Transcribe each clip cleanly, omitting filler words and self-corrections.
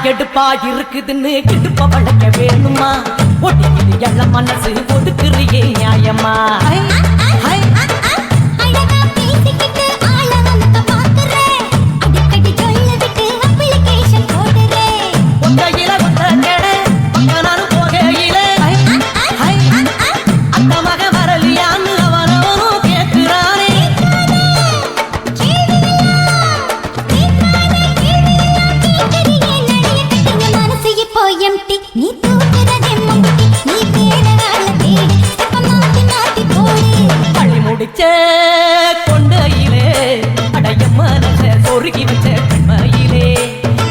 எடுப்பா இருக்குதுன்னு கிடுப்ப வளர்க்க வேணுமா ஒட்டிக்கிது எள்ள மனசு ஒதுக்குறியே நியாயமா கொண்டையிலே அடைய மனச சொருகி வச்ச கண்மையிலே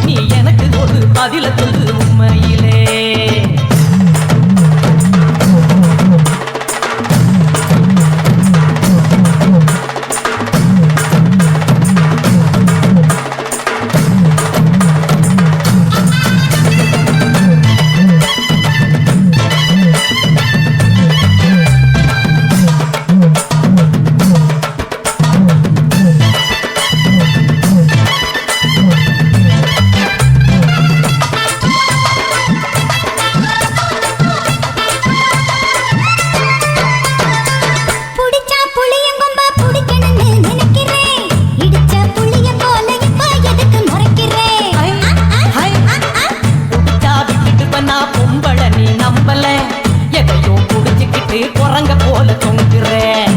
நீ எனக்கு ஒரு பதில சொல்லு உண்மையிலே குரங்க போல தொங்குறேன்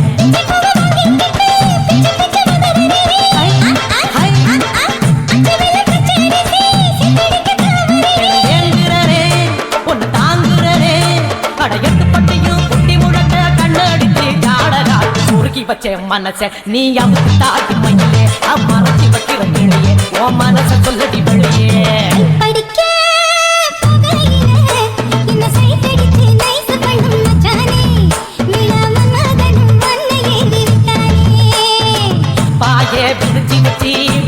ஒன்னு தாங்குறே அடையட்டு பட்டியும் குட்டி முழக்க கண்ணடிச்சு ஜாடகாட்டு முறுக்கி வச்ச மனச நீ அமுக்கு தாட்டி மயிலே மறைச்சி வைக்கிற கிளியே உன் மனச சொல்லடி வெளியே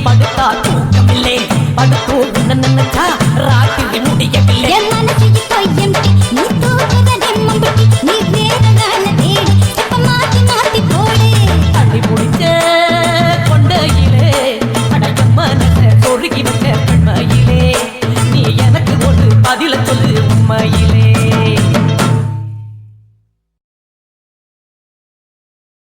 படுத்தா தூக்கமில்லை படுத்தோ நினைச்சா ராத்திரி முடியவில்லை